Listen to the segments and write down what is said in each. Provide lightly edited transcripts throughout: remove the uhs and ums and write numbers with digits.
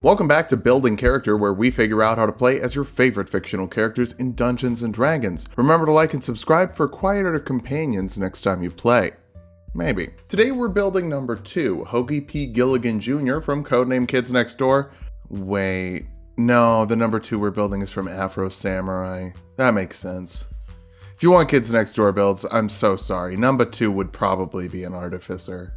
Welcome back to Building Character, where we figure out how to play as your favorite fictional characters in Dungeons & Dragons. Remember to like and subscribe for quieter companions next time you play. Maybe. Today we're building number 2, Hoagie P. Gilligan Jr. from Codename Kids Next Door. Wait, no, the number 2 we're building is from Afro Samurai. That makes sense. If you want Kids Next Door builds, I'm so sorry. Number 2 would probably be an artificer.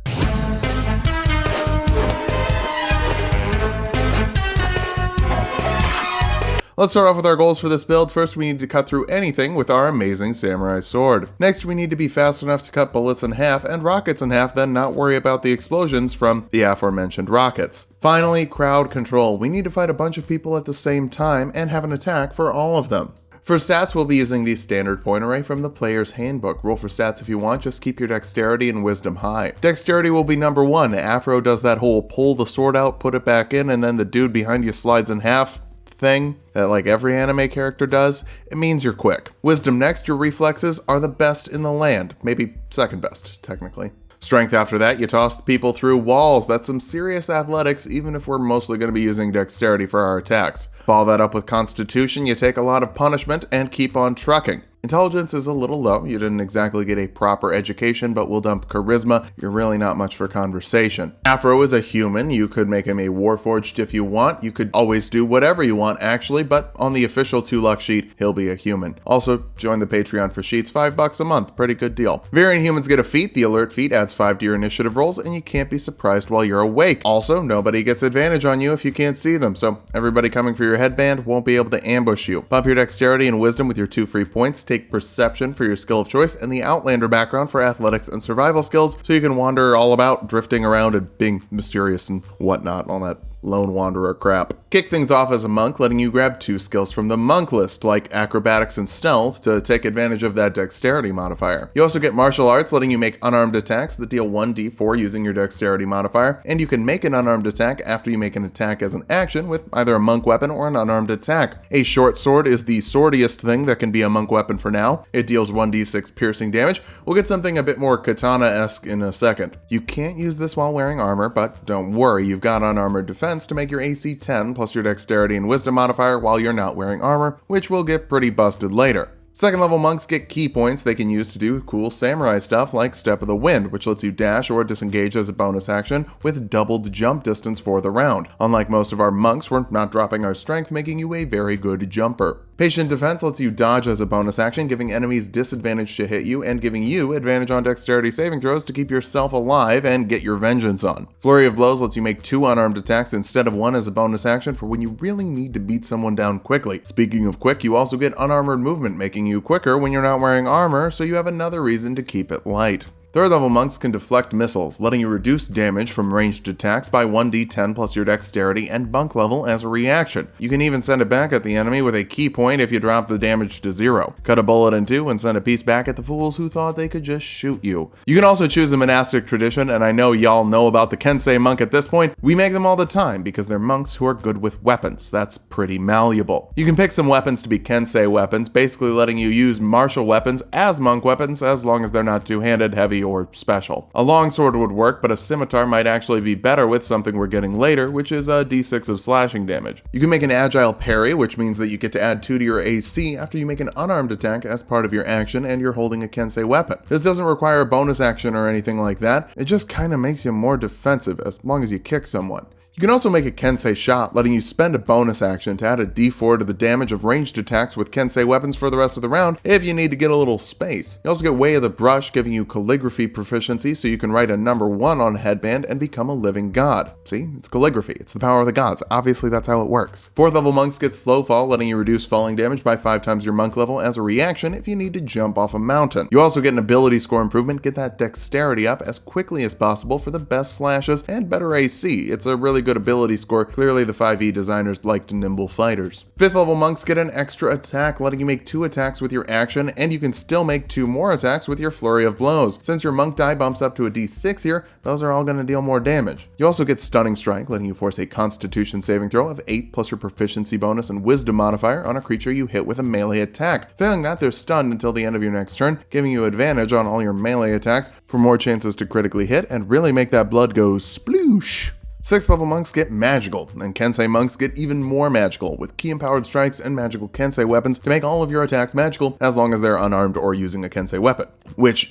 Let's start off with our goals for this build. First, we need to cut through anything with our amazing samurai sword. Next, we need to be fast enough to cut bullets in half and rockets in half, then not worry about the explosions from the aforementioned rockets. Finally, crowd control. We need to fight a bunch of people at the same time and have an attack for all of them. For stats, we'll be using the standard point array from the player's handbook. Roll for stats if you want, just keep your dexterity and wisdom high. Dexterity will be number 1. Afro does that whole pull the sword out, put it back in, and then the dude behind you slides in half thing that like every anime character does. It means you're quick. Wisdom next. Your reflexes are the best in the land. Maybe second best, technically. Strength after that, you toss the people through walls. That's some serious athletics, even if we're mostly going to be using dexterity for our attacks. Follow that up with constitution, you take a lot of punishment and keep on trucking. Intelligence is a little low. You didn't exactly get a proper education, but we'll dump charisma. You're really not much for conversation. Afro is a human. You could make him a warforged if you want. You could always do whatever you want, actually, but on the official 2-luck sheet, he'll be a human. Also, join the Patreon for sheets, $5 a month. Pretty good deal. Variant humans get a feat. The alert feat adds 5 to your initiative rolls, and you can't be surprised while you're awake. Also, nobody gets advantage on you if you can't see them, so everybody coming for your headband won't be able to ambush you. Bump your dexterity and wisdom with your 2 free points. Take perception for your skill of choice and the outlander background for athletics and survival skills, so you can wander all about, drifting around and being mysterious and whatnot, all that lone wanderer crap. Kick things off as a monk, letting you grab 2 skills from the monk list, like acrobatics and stealth, to take advantage of that dexterity modifier. You also get martial arts, letting you make unarmed attacks that deal 1d4 using your dexterity modifier, and you can make an unarmed attack after you make an attack as an action with either a monk weapon or an unarmed attack. A short sword is the swordiest thing that can be a monk weapon for now. It deals 1d6 piercing damage. We'll get something a bit more katana-esque in a second. You can't use this while wearing armor, but don't worry, you've got unarmored defense to make your AC 10 plus your dexterity and wisdom modifier while you're not wearing armor, which will get pretty busted later. Second level monks get key points they can use to do cool samurai stuff like Step of the Wind, which lets you dash or disengage as a bonus action with doubled jump distance for the round. Unlike most of our monks, we're not dropping our strength, making you a very good jumper. Patient Defense lets you dodge as a bonus action, giving enemies disadvantage to hit you and giving you advantage on dexterity saving throws to keep yourself alive and get your vengeance on. Flurry of Blows lets you make 2 unarmed attacks instead of 1 as a bonus action for when you really need to beat someone down quickly. Speaking of quick, you also get unarmored movement, making you quicker when you're not wearing armor, so you have another reason to keep it light. Third level monks can deflect missiles, letting you reduce damage from ranged attacks by 1d10 plus your dexterity and monk level as a reaction. You can even send it back at the enemy with a key point if you drop the damage to 0. Cut a bullet in 2 and send a piece back at the fools who thought they could just shoot you. You can also choose a monastic tradition, and I know y'all know about the Kensei monk at this point. We make them all the time because they're monks who are good with weapons. That's pretty malleable. You can pick some weapons to be Kensei weapons, basically letting you use martial weapons as monk weapons as long as they're not two-handed, heavy, or special. A longsword would work, but a scimitar might actually be better with something we're getting later, which is a d6 of slashing damage. You can make an agile parry, which means that you get to add 2 to your AC after you make an unarmed attack as part of your action and you're holding a Kensei weapon. This doesn't require a bonus action or anything like that. It just kind of makes you more defensive as long as you kick someone. You can also make a Kensei shot, letting you spend a bonus action to add a d4 to the damage of ranged attacks with Kensei weapons for the rest of the round if you need to get a little space. You also get Way of the Brush, giving you calligraphy proficiency so you can write a number 1 on a headband and become a living god. See, it's calligraphy. It's the power of the gods. Obviously, that's how it works. 4th level monks get Slow Fall, letting you reduce falling damage by 5 times your monk level as a reaction if you need to jump off a mountain. You also get an ability score improvement, get that dexterity up as quickly as possible for the best slashes and better AC. It's a really good ability score. Clearly the 5e designers liked nimble fighters. 5th level monks get an extra attack, letting you make 2 attacks with your action, and you can still make 2 more attacks with your Flurry of Blows. Since your monk die bumps up to a d6 here, those are all going to deal more damage. You also get Stunning Strike, letting you force a constitution saving throw of 8 plus your proficiency bonus and wisdom modifier on a creature you hit with a melee attack. Failing that, they're stunned until the end of your next turn, giving you advantage on all your melee attacks for more chances to critically hit and really make that blood go sploosh. 6th level monks get magical, and Kensei monks get even more magical, with ki-empowered strikes and magical Kensei weapons to make all of your attacks magical as long as they're unarmed or using a Kensei weapon. Which,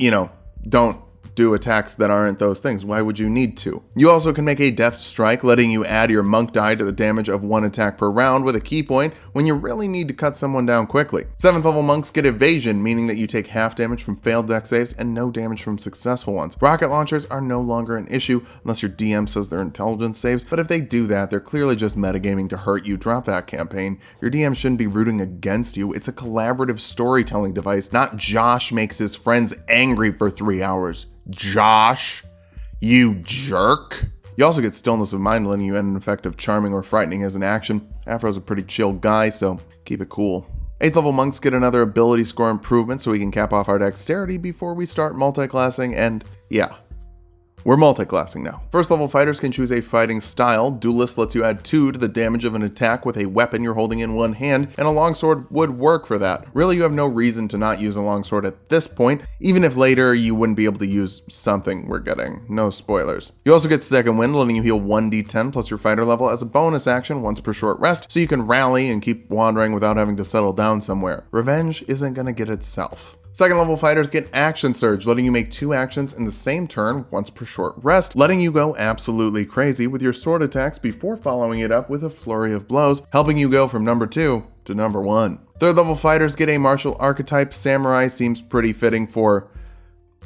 don't do attacks that aren't those things. Why would you need to? You also can make a deft strike, letting you add your monk die to the damage of one attack per round with a key point when you really need to cut someone down quickly. 7th level monks get evasion, meaning that you take half damage from failed dex saves and no damage from successful ones. Rocket launchers are no longer an issue unless your DM says they're intelligence saves, but if they do that, they're clearly just metagaming to hurt you. Drop that campaign. Your DM shouldn't be rooting against you. It's a collaborative storytelling device, not Josh makes his friends angry for 3 hours. Josh, you jerk. You also get stillness of mind, letting you end an effect of charming or frightening as an action. Afro's a pretty chill guy, so keep it cool. 8th level monks get another ability score improvement so we can cap off our dexterity before we start multiclassing, and yeah. We're multiclassing now. 1st level fighters can choose a fighting style. Duelist lets you add 2 to the damage of an attack with a weapon you're holding in one hand, and a longsword would work for that. Really, you have no reason to not use a longsword at this point, even if later you wouldn't be able to use something we're getting. No spoilers. You also get Second Wind, letting you heal 1d10 plus your fighter level as a bonus action once per short rest, so you can rally and keep wandering without having to settle down somewhere. Revenge isn't gonna get itself. 2nd level fighters get Action Surge, letting you make 2 actions in the same turn once per short rest, letting you go absolutely crazy with your sword attacks before following it up with a flurry of blows, helping you go from number 2 to number 1. 3rd level fighters get a martial archetype. Samurai seems pretty fitting for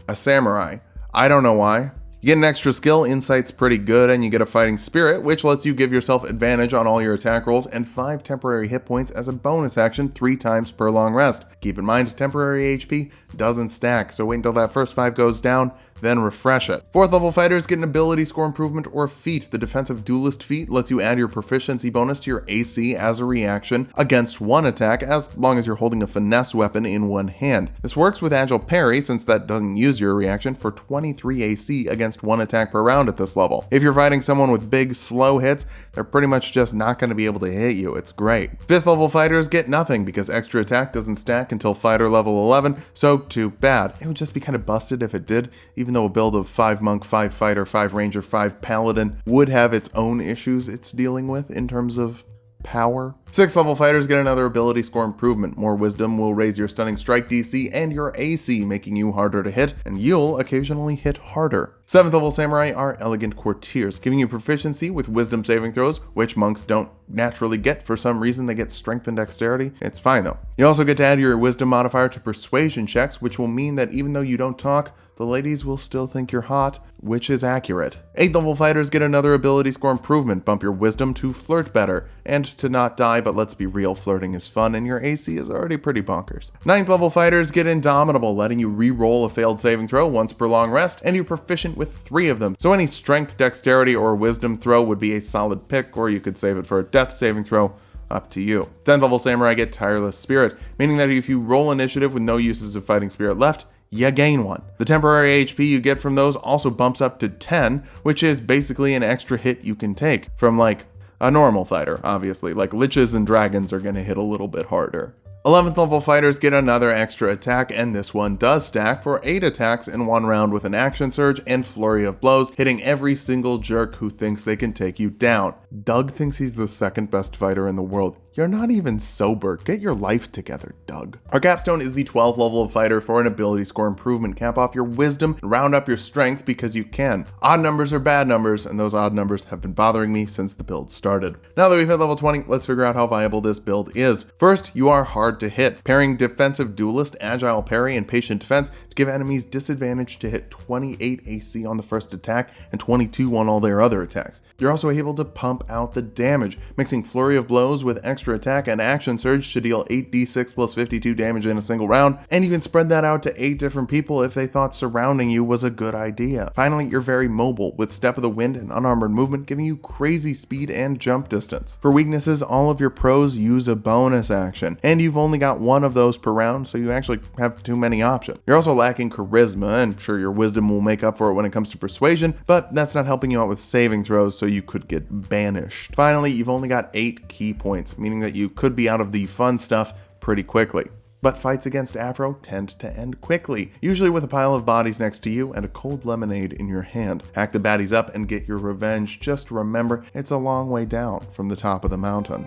a samurai. I don't know why. You get an extra skill, Insight's pretty good, and you get a fighting spirit, which lets you give yourself advantage on all your attack rolls and 5 temporary hit points as a bonus action 3 times per long rest. Keep in mind, temporary HP doesn't stack, so wait until that first 5 goes down, then refresh it. 4th level fighters get an ability score improvement or feat. The defensive duelist feat lets you add your proficiency bonus to your AC as a reaction against one attack as long as you're holding a finesse weapon in one hand. This works with agile parry since that doesn't use your reaction for 23 AC against one attack per round at this level. If you're fighting someone with big slow hits, they're pretty much just not going to be able to hit you. It's great. 5th level fighters get nothing because extra attack doesn't stack until fighter level 11, so too bad. It would just be kind of busted if it did, even though a build of 5 monk, 5 fighter, 5 ranger, 5 paladin would have its own issues it's dealing with in terms of power. 6th level fighters get another ability score improvement. More wisdom will raise your stunning strike DC and your AC, making you harder to hit, and you'll occasionally hit harder. 7th level samurai are elegant courtiers, giving you proficiency with wisdom saving throws, which monks don't naturally get. For some reason, they get strength and dexterity. It's fine though. You also get to add your wisdom modifier to persuasion checks, which will mean that even though you don't talk, the ladies will still think you're hot, which is accurate. 8th level fighters get another ability score improvement. Bump your wisdom to flirt better, and to not die, but let's be real, flirting is fun, and your AC is already pretty bonkers. 9th level fighters get indomitable, letting you re-roll a failed saving throw once per long rest, and you're proficient with 3 of them. So any strength, dexterity, or wisdom throw would be a solid pick, or you could save it for a death saving throw. Up to you. 10th level samurai get tireless spirit, meaning that if you roll initiative with no uses of fighting spirit left, you gain 1. The temporary HP you get from those also bumps up to 10, which is basically an extra hit you can take from like a normal fighter, obviously. Like liches and dragons are going to hit a little bit harder. 11th level fighters get another extra attack, and this one does stack for 8 attacks in one round with an action surge and flurry of blows, hitting every single jerk who thinks they can take you down. Doug thinks he's the 2nd best fighter in the world. You're not even sober. Get your life together, Doug. Our capstone is the 12th level of fighter for an ability score improvement. Cap off your wisdom and round up your strength because you can. Odd numbers are bad numbers, and those odd numbers have been bothering me since the build started. Now that we've hit level 20, let's figure out how viable this build is. First, you are hard to hit. Pairing defensive duelist, agile parry, and patient defense to give enemies disadvantage to hit 28 AC on the first attack and 22 on all their other attacks. You're also able to pump out the damage, mixing flurry of blows with extra attack and action surge to deal 8d6 plus 52 damage in a single round, and you can spread that out to 8 different people if they thought surrounding you was a good idea. Finally, you're very mobile, with Step of the Wind and unarmored movement giving you crazy speed and jump distance. For weaknesses, all of your pros use a bonus action, and you've only got 1 of those per round, so you actually have too many options. You're also lacking charisma, and sure, your wisdom will make up for it when it comes to persuasion, but that's not helping you out with saving throws, so you could get banished. Finally, you've only got 8 key points, meaning that you could be out of the fun stuff pretty quickly. but fights against Afro tend to end quickly, usually with a pile of bodies next to you and a cold lemonade in your hand. Hack the baddies up and get your revenge. Just remember, it's a long way down from the top of the mountain.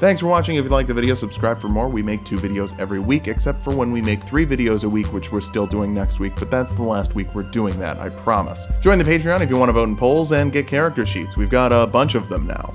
Thanks for watching. If you liked the video, subscribe for more. We make 2 videos every week, except for when we make 3 videos a week, which we're still doing next week, but that's the last week we're doing that, I promise. Join the Patreon if you want to vote in polls and get character sheets. We've got a bunch of them now.